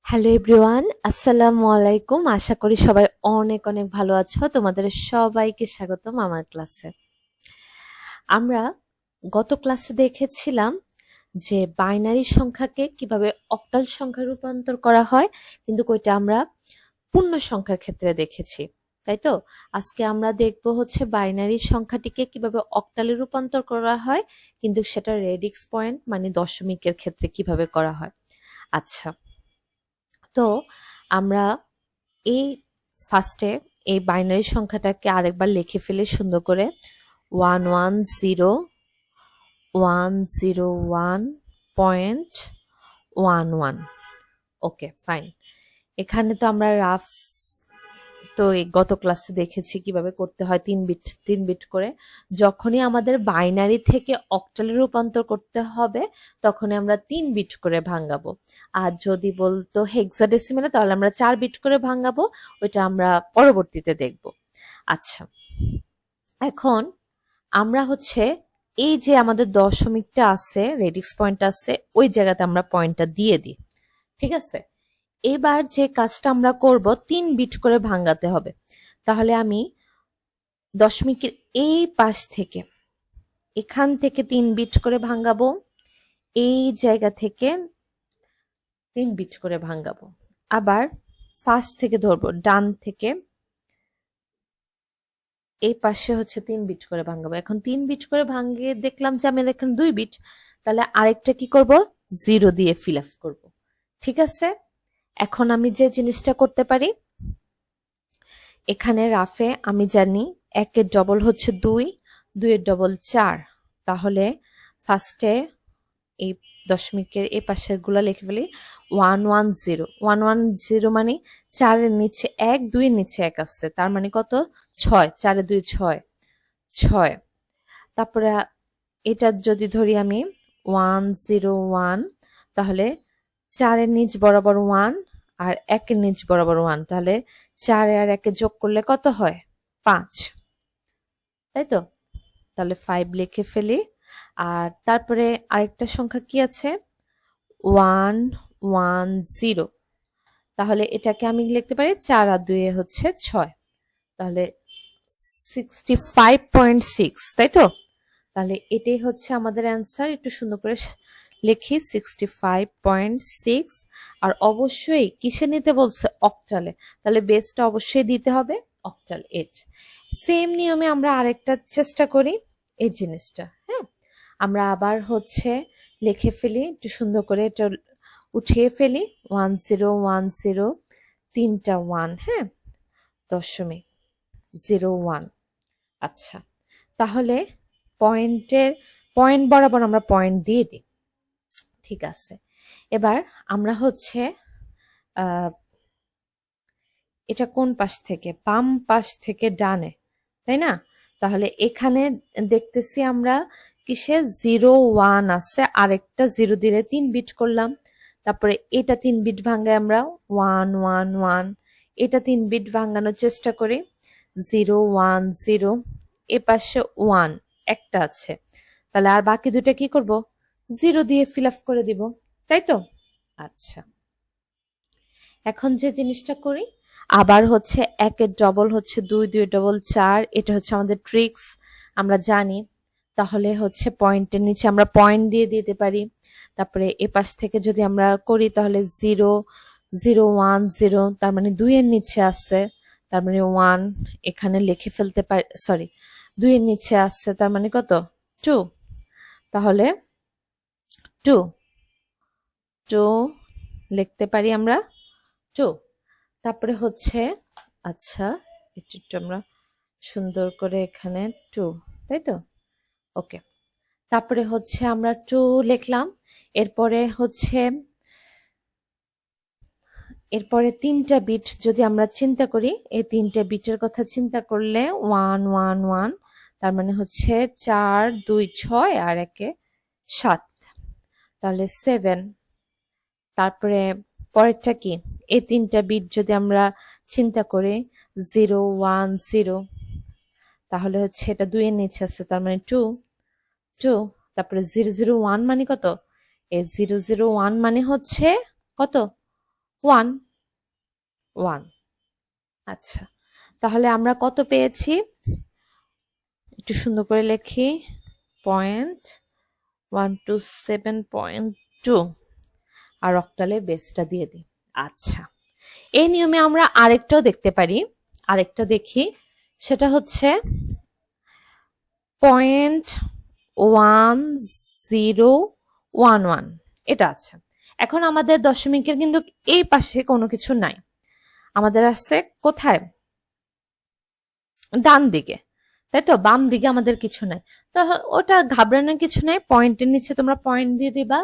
Hello everyone, আসসালামু আলাইকুম। আশা করি সবাই অনেক অনেক ভালো আছো। তোমাদের সবাইকে স্বাগতম আমার ক্লাসে। আমরা গত ক্লাসে দেখেছিলাম যে বাইনারি সংখ্যাকে কিভাবে অক্টাল সংখ্যায় রূপান্তর করা হয়, কিন্তু ওইটা আমরা পূর্ণ সংখ্যার ক্ষেত্রে দেখেছি, তাই তো? আজকে আমরা দেখব হচ্ছে বাইনারি সংখ্যাটিকে কিভাবে অক্টালে রূপান্তর করা হয়, কিন্তু সেটা রেডিক্স পয়েন্ট মানে দশমিকের ক্ষেত্রে কিভাবে করা হয়। আচ্ছা, তো আমরা এই ফার্স্টে এই বাইনারি সংখ্যাটাকে আরেকবার লিখে ফেলে সুন্দর করে 110,101.11। ওকে, ফাইন। এখানে তো আমরা রাফ তো এই গত ক্লাসে দেখেছি কিভাবে করতে হয়, 3 বিট করে। যখনই আমাদের বাইনারি থেকে অক্টালে রূপান্তর করতে হবে তখনই আমরা 3 বিট করে ভাঙাবো। আর যদি বলতো হেক্সাডেসিমেলে তাহলে আমরা 4 বিট করে ভাঙাবো। ওইটা আমরা পরবর্তীতে দেখব। আচ্ছা, এখন আমরা হচ্ছে এই যে আমাদের দশমিকটা আছে, রেডিক্স পয়েন্ট আছে, ওই জায়গাতে আমরা পয়েন্টটা দিয়ে দিই। ঠিক আছে, এবার যে কাজটা আমরা করব 3 বিট করে ভাঙাতে হবে। তাহলে আমি দশমিকের এই পাশ থেকে এখান থেকে 3 বিট করে ভাঙাবো, এই জায়গা থেকে 3 বিট করে ভাঙাবো। আবার ফার্স্ট থেকে ধরবো, ডান থেকে এই পাশে হচ্ছে 3 বিট করে ভাঙাবো। এখন 3 বিট করে ভাঙিয়ে দেখলাম যে আমি এখানে 2 বিট, তাহলে আরেকটা কি করব, 0 দিয়ে ফিল আপ করবো। ঠিক আছে, এখন আমি যে জিনিসটা করতে পারি, এখানে রাফে আমি জানি 1-এর ডবল হচ্ছে 2, 2-এর ডবল 4। তাহলে ফার্স্টে এই দশমিকের এই পাশের গুলা লিখে ফেলি 110। 110 মানে 4-এর নিচে 1, 2-এর নিচে 1 আছে, তার মানে কত, 6। 4-এ 2 6, 6। তারপরে এটা যদি ধরি আমি 101, তাহলে 4-এর নিচ বরাবর 1 আর 1-এর নিচ বরাবর 1, তাহলে 4 আর 1 যোগ করলে কত হয়, 5, তাই তো? তাহলে 5 লিখে ফেলি। আর তারপরে আরেকটা সংখ্যা কি আছে, 110। তাহলে এটাকে আমি লিখতে পারি 4 আর 2 হচ্ছে 6, তাহলে 65.6, তাই তো? তাহলে এটাই হচ্ছে আমাদের অ্যান্সার। একটু সুন্দর করে লিখি 65.6। আর অবশ্যই কিসে নিতে বলছে, অক্টালে, তাহলে বেসটা অবশ্যই দিতে হবে অক্টাল 8। সেম নিয়মে আমরা আরেকটা চেষ্টা করি এই জিনিসটা। হ্যাঁ, আমরা আবার হচ্ছে লিখে ফেলি, একটু সুন্দর করে এটা উঠিয়ে ফেলি 1010, 3টা 1, হ্যাঁ, দশমিক 01। আচ্ছা, তাহলে পয়েন্ট বরাবর আমরা পয়েন্ট দিয়ে দিই। ঠিক আছে, এবার আমরা হচ্ছে এটা কোন পাশ থেকে, বাম পাশ থেকে ডানে, তাই না? তাহলে এখানে দেখতেছি আমরা কিসে 01 আছে, আরেকটা 0 দিলে 3 বিট করলাম। তারপরে এটা 3 বিট ভাঙায় আমরা 111, এটা 3 বিট ভাঙানোর চেষ্টা করি 010। এ পাশে 1 একটা আছে, তাহলে আর বাকি দুটা কি করব, 0 দিয়ে ফিল আপ করে দিব, তাই তো? আচ্ছা, এখন যে জিনিসটা করি, আবার হচ্ছে 1-এর ডবল হচ্ছে 2, 2-এর ডবল 4, এটা হচ্ছে আমাদের ট্রিক্স, আমরা জানি। তাহলে হচ্ছে পয়েন্টের নিচে আমরা পয়েন্ট দিয়ে দিতে পারি। তারপরে এ পাশ থেকে যদি আমরা করি তাহলে 0, 0, 1, 0, তার মানে 2-এর নিচে আছে, তার মানে 1 এখানে লিখে ফেলতে পারি, সরি, 2-এর নিচে আছে, তার মানে কত, 2। তাহলে 2 2 লিখতে পারি আমরা 2। তারপরে হচ্ছে, আচ্ছা, একটু আমরা সুন্দর করে এখানে 2, তাই তো? ওকে, তারপরে হচ্ছে আমরা 2 লিখলাম। এরপরে হচ্ছে এরপরে 3টা বিট যদি আমরা চিন্তা করি, এই 3টা বিটের কথা চিন্তা করলে 111, তার মানে হচ্ছে 4, 2, 6 আর 1 7, তাহলে 7। তারপরে পরেরটা কি, এই 3টা বিট যদি আমরা চিন্তা করি 010, তাহলে হচ্ছে এটা 2-এর নিচে আছে, তার মানে 2, 2। তারপরে 001 মানে কত, এই 001 মানে হচ্ছে কত, ওয়ান, ওয়ান। আচ্ছা, তাহলে আমরা কত পেয়েছি? একটু সুন্দর করে লিখি, 0.127.2 আর অক্টালে বেসটা দিয়ে দিই। আচ্ছা, এই নিয়মে আমরা আরেকটাও দেখতে পারি, আরেকটা দেখি, সেটা হচ্ছে 0.1011, এটা আছে। এখন আমাদের দশমিকের কিন্তু এই পাশে কোনো কিছু নাই, আমাদের আছে কোথায়? ডান দিকে, তাই তো? বাম দিকে আমাদের কিছু নাই, তো ওটা ঘাবড়ানোর কিছু নাই। পয়েন্টের নিচে তোমরা পয়েন্ট দিয়ে দিবা,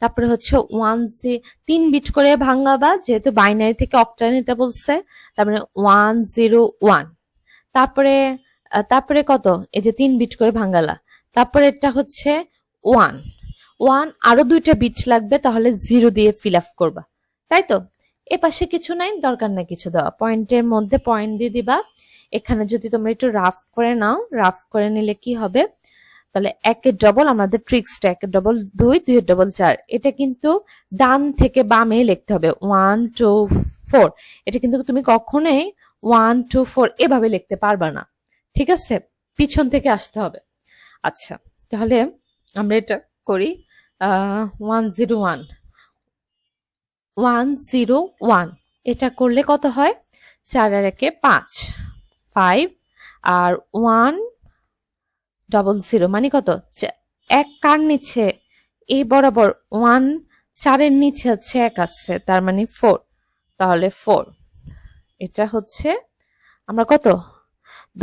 তারপরে হচ্ছে 3 বিট করে ভাঙাবা, যেহেতু বাইনারি থেকে অক্টাল নিতে বলছে, তারপরে 101। তারপরে তারপরে কত? এই যে 3 বিট করে ভাঙালা, তারপরে এটা হচ্ছে 1 1, আরো 2টা বিট লাগবে, তাহলে 0 দিয়ে ফিল আপ করবা, তাই তো? এ পাশে কিছু নাই, দরকার নাই কিছু দেওয়া, পয়েন্টের মধ্যে পয়েন্ট দিয়ে দিবা। এখানে যদি তোমরা একটু রাফ করে নাও, রাফ করে নিলে কি হবে? তাহলে 1-এর ডবল, আমাদের ট্রিক্সটা 1-এর ডবল 2, 2-এর ডবল 4। এটা কিন্তু ডান থেকে বামে লিখতে হবে, 1 2 4। এটা কিন্তু তুমি কখনোই 1 2 4 এভাবে লিখতে পারবা না, ঠিক আছে? পিছন থেকে আসতে হবে। আচ্ছা, তাহলে আমরা এটা করি, 101, 101। এটা করলে কত হয়? 4 আর 1-এ 5, 5 আর 100, মানে কত? এক কার নিচে এই বরাবর 1, 4-এর নিচে হচ্ছে 1 আছে, তার মানে 4, তাহলে 4। এটা হচ্ছে আমরা কত?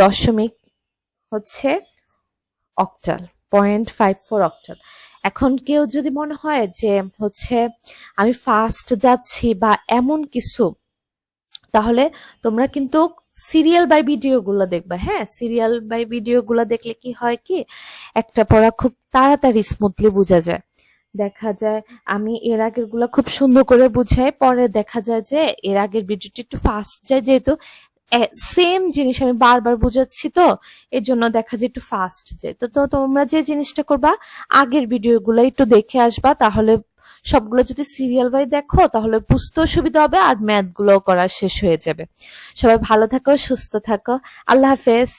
দশমিক হচ্ছে অক্টাল, 0.54 অক্টাল। এখন কেউ যদি মনে হয় যে হচ্ছে আমি ফাস্ট যাচ্ছি বা এমন কিছু, তাহলে তোমরা কিন্তু সিরিয়াল বাই ভিডিও গুলো দেখবা। হ্যাঁ, সিরিয়াল বাই ভিডিও গুলো দেখলে কি হয়, কি একটা পড়া খুব তাড়াতাড়ি স্মুথলি বোঝা যায়। দেখা যায় আমি এর আগের গুলা খুব সুন্দর করে বুঝাই, পরে দেখা যায় যে এর আগের ভিডিওটি একটু ফাস্ট যায়, যেহেতু সেম জিনিস আমি বারবার বুঝাচ্ছি, তো এর জন্য দেখা যায় একটু ফাস্ট যায়। তো তো তোমরা যে জিনিসটা করবা, আগের ভিডিওগুলো একটু দেখে আসবা, তাহলে সবগুলো যদি সিরিয়াল বাই দেখো তাহলে বুঝতেও সুবিধা হবে, আর ম্যাথ গুলো করা শেষ হয়ে যাবে। সবাই ভালো থাকো, সুস্থ থাকো, আল্লাহ হাফেজ।